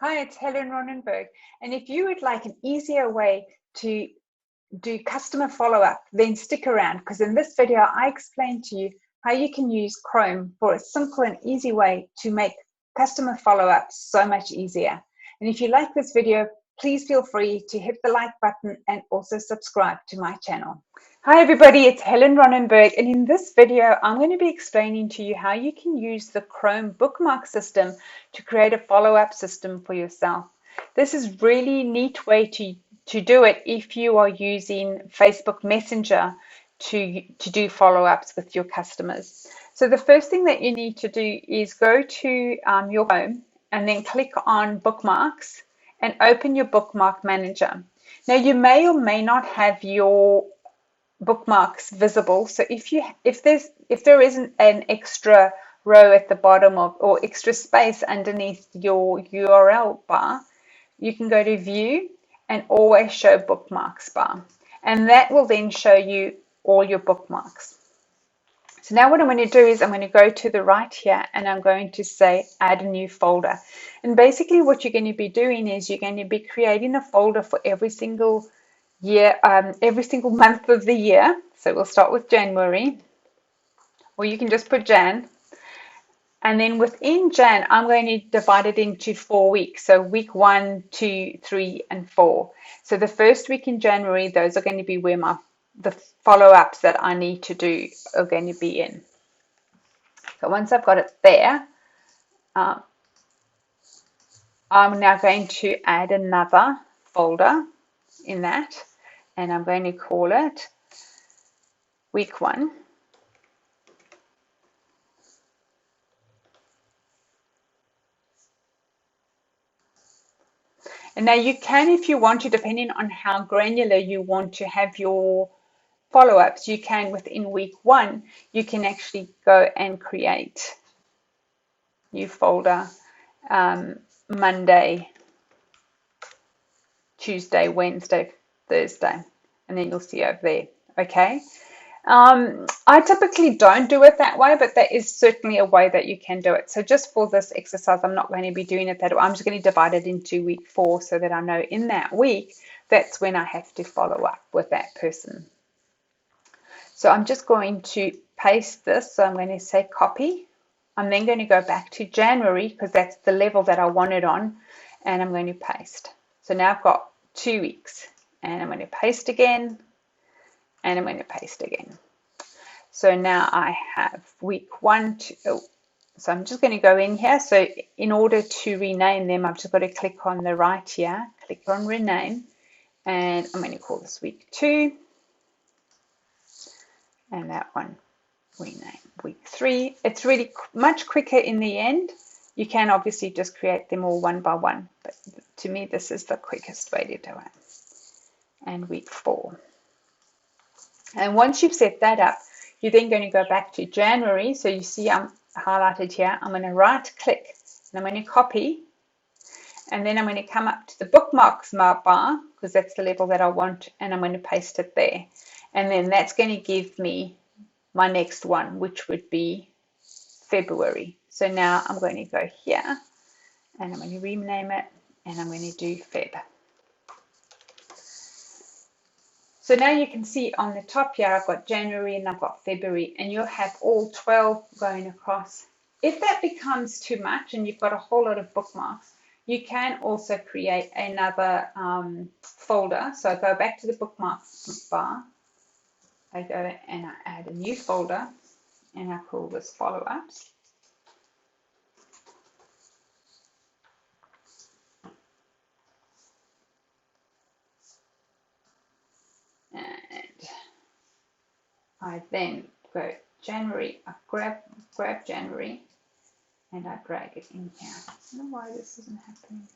Hi, it's Helen Ronenberg. And if you would like an easier way to do customer follow-up, then stick around because in this video, I explain to you how you can use Chrome for a simple and easy way to make customer follow-up so much easier. And if you like this video, please feel free to hit the like button and also subscribe to my channel. Hi everybody, it's Helen Ronenberg, and in this video I'm going to be explaining to you how you can use the Chrome bookmark system to create a follow-up system for yourself. This is really neat way to do it if you are using Facebook Messenger to do follow-ups with your customers. So the first thing that you need to do is go to your home and then click on bookmarks and open your bookmark manager. Now you may or may not have your bookmarks visible. So if there isn't an extra row at the bottom of or extra space underneath your URL bar, you can go to view and always show bookmarks bar, and that will then show you all your bookmarks. So now what I'm going to do is I'm going to go to the right here and I'm going to say add a new folder. And basically what you're going to be doing is you're going to be creating a folder for every single year, every single month of the year. So we'll start with January, or you can just put Jan. And then within Jan, I'm going to divide it into 4 weeks. So week 1, 2, 3, and 4. So the first week in January, those are going to be where the follow-ups that I need to do are going to be in. So once I've got it there, I'm now going to add another folder in that, and I'm going to call it week 1. And now you can, if you want to, depending on how granular you want to have your follow-ups, you can within week 1, you can actually go and create new folder Monday, Tuesday, Wednesday, Thursday, and then you'll see over there. Okay. I typically don't do it that way, but that is certainly a way that you can do it. So just for this exercise, I'm not going to be doing it that way. I'm just going to divide it into week 4 so that I know in that week, that's when I have to follow up with that person. So I'm just going to paste this. So I'm going to say copy. I'm then going to go back to January because that's the level that I want it on, and I'm going to paste. So now I've got 2 weeks, and I'm going to paste again, and I'm going to paste again. So now I have week 1, 2, so I'm just going to go in here. So in order to rename them, I've just got to click on the right here, click on rename, and I'm going to call this week 2, and that one rename week 3. It's really much quicker in the end. You can obviously just create them all one by one, but to me this is the quickest way to do it. And week 4. And once you've set that up, you're then going to go back to January. So you see I'm highlighted here. I'm going to right click and I'm going to copy, and then I'm going to come up to the bookmarks bar because that's the level that I want, and I'm going to paste it there. And then that's going to give me my next one, which would be February. So now I'm going to go here and I'm going to rename it, and I'm going to do Feb. So now you can see on the top here, I've got January and I've got February, and you'll have all 12 going across. If that becomes too much and you've got a whole lot of bookmarks, you can also create another folder. So I go back to the bookmarks bar. I go and I add a new folder, and I call this follow-ups. And I then go January, I grab January and I drag it in here. I don't know why this isn't happening.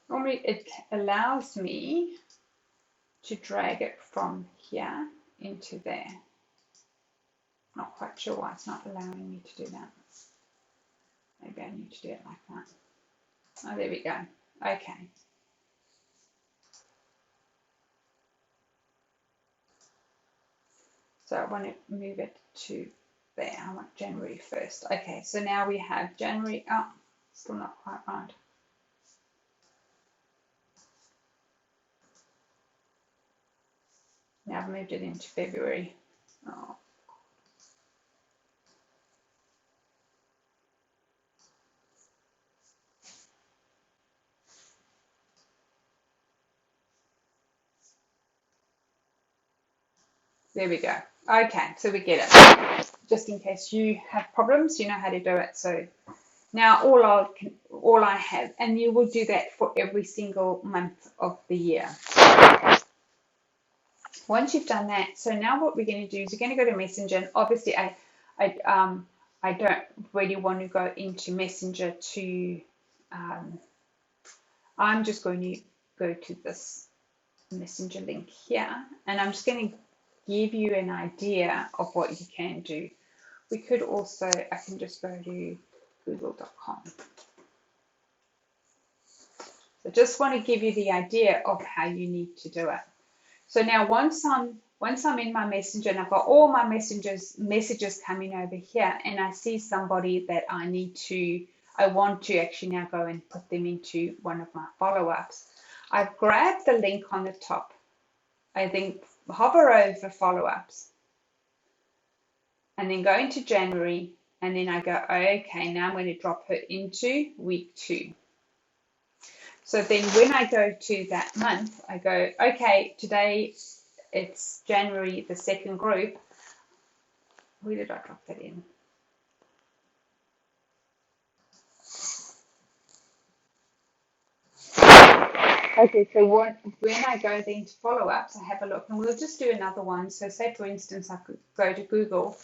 Normally it allows me to drag it from here into there. Not quite sure why it's not allowing me to do that. Maybe I need to do it like that. Oh, there we go. Okay. So I want to move it to there. I want January 1st. Okay, so now we have January. Oh, still not quite right. Now I've moved it into February. Oh. There we go. Okay, so we get it. Just in case you have problems, you know how to do it. So now all I have, and you will do that for every single month of the year. Once you've done that, so now what we're going to do is we're going to go to Messenger. And obviously, I don't really want to go into Messenger to. I'm just going to go to this Messenger link here, and I'm just going to give you an idea of what you can do. We could also, I can just go to google.com. So just want to give you the idea of how you need to do it. So now once I'm in my Messenger and I've got all my messages coming over here, and I see somebody that I want to actually now go and put them into one of my follow-ups. I've grabbed the link on the top. I then hover over follow-ups and then go into January, and then I go, okay, now I'm going to drop her into week 2. So then when I go to that month, I go, okay, today it's January, the second group. Where did I drop that in? Okay, so when I go then to follow-ups, I have a look, and we'll just do another one. So say, for instance, I could go to Google,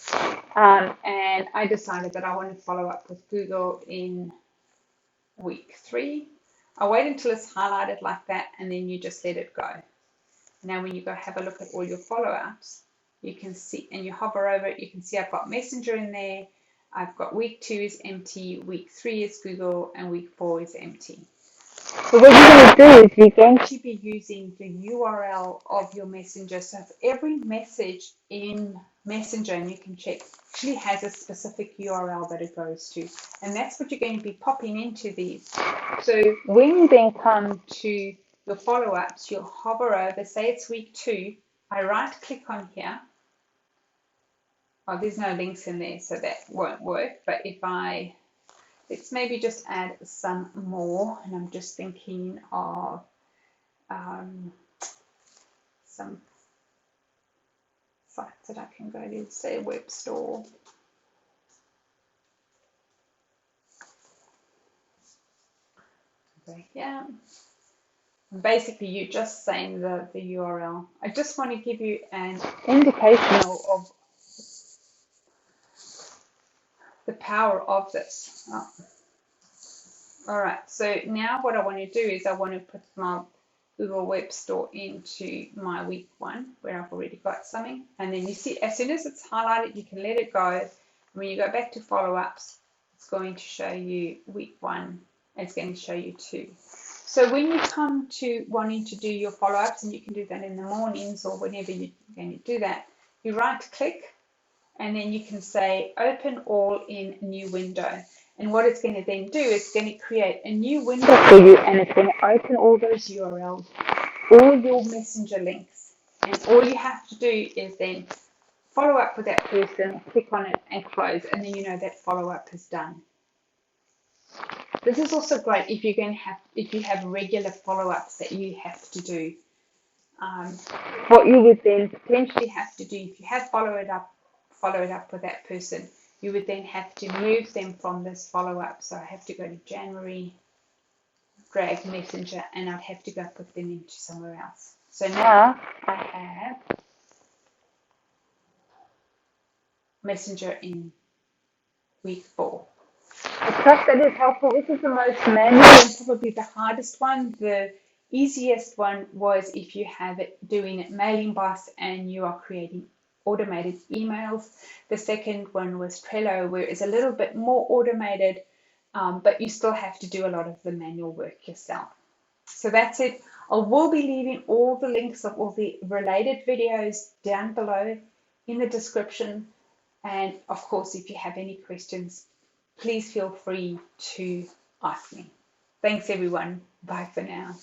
and I decided that I want to follow up with Google in week 3. I wait until it's highlighted like that, and then you just let it go. Now when you go have a look at all your follow-ups, you can see, and you hover over it, you can see I've got Messenger in there. I've got week 2 is empty, week 3 is Google, and week 4 is empty. So what you're going to do is you're going to be using the URL of your Messenger. So if every message in Messenger, and you can check, actually has a specific URL that it goes to. And that's what you're going to be popping into these. So when you then come to your follow-ups, you'll hover over, say it's week 2, I right click on here. Oh, there's no links in there, so that won't work. But if let's maybe just add some more, and I'm just thinking of some sites that I can go to, say a web store. So yeah, basically you're just saying the URL. I just want to give you an indication of the power of this. Oh. All right, so now what I want to do is I want to put my Google Web Store into my week 1 where I've already got something, and then you see as soon as it's highlighted you can let it go. And when you go back to follow-ups, it's going to show you week 1, it's going to show you 2. So when you come to wanting to do your follow-ups, and you can do that in the mornings or whenever you're going to do that, you right click and then you can say open all in new window. And what it's going to then do is it's going to create a new window for you, and it's going to open all those URLs, all your Messenger links. And all you have to do is then follow up with that person, click on it and close, and then you know that follow-up is done. This is also great if you're going to if you have regular follow-ups that you have to do. What you would then potentially have to do if you have followed up with that person, you would then have to move them from this follow-up. So I have to go to January, drag Messenger, and I'd have to go put them into somewhere else. So now I have Messenger in week 4. I trust that is helpful. This is the most manual and probably the hardest one. The easiest one was if you have it doing it mailing boss and you are creating automated emails. The second one was Trello, where it's a little bit more automated, but you still have to do a lot of the manual work yourself. So that's it. I will be leaving all the links of all the related videos down below in the description. And of course, if you have any questions, please feel free to ask me. Thanks, everyone. Bye for now.